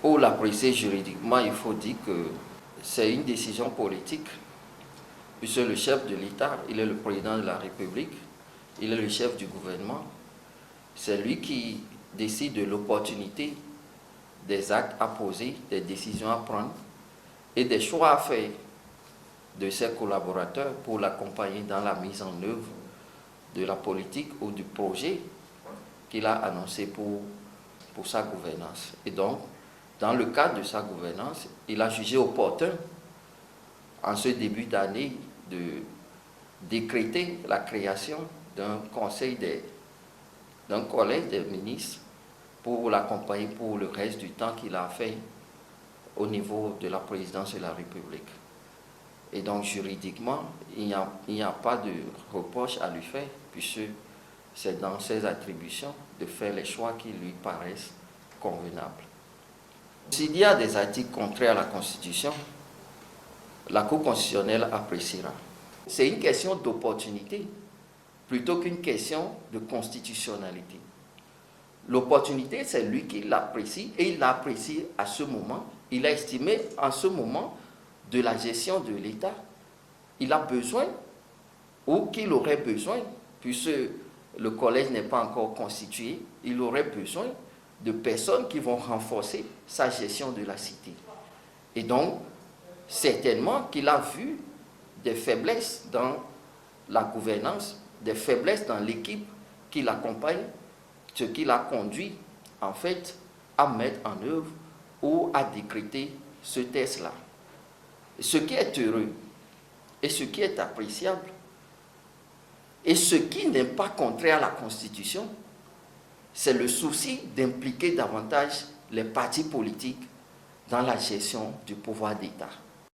Pour l'apprécier juridiquement, il faut dire que c'est une décision politique, puisque le chef de l'État, il est le président de la République, il est le chef du gouvernement. C'est lui qui décide de l'opportunité des actes à poser, des décisions à prendre et des choix à faire de ses collaborateurs pour l'accompagner dans la mise en œuvre de la politique ou du projet qu'il a annoncé pour sa gouvernance. Et donc, dans le cadre de sa gouvernance, il a jugé opportun, en ce début d'année, de décréter la création d'un collège des ministres pour l'accompagner pour le reste du temps qu'il a fait au niveau de la présidence de la République. Et donc, juridiquement, il n'y a pas de reproche à lui faire, puisque c'est dans ses attributions de faire les choix qui lui paraissent convenables. S'il y a des articles contraires à la Constitution, la Cour constitutionnelle appréciera. C'est une question d'opportunité plutôt qu'une question de constitutionnalité. L'opportunité, c'est lui qui l'apprécie et il l'apprécie à ce moment. Il a estimé en ce moment de la gestion de l'État. Il a besoin ou qu'il aurait besoin, puisque le collège n'est pas encore constitué, il aurait besoin de personnes qui vont renforcer sa gestion de la cité. Et donc, certainement qu'il a vu des faiblesses dans la gouvernance, des faiblesses dans l'équipe qui l'accompagne, ce qui l'a conduit, en fait, à mettre en œuvre ou à décréter ce texte-là. Ce qui est heureux et ce qui est appréciable et ce qui n'est pas contraire à la Constitution, c'est le souci d'impliquer davantage les partis politiques dans la gestion du pouvoir d'État.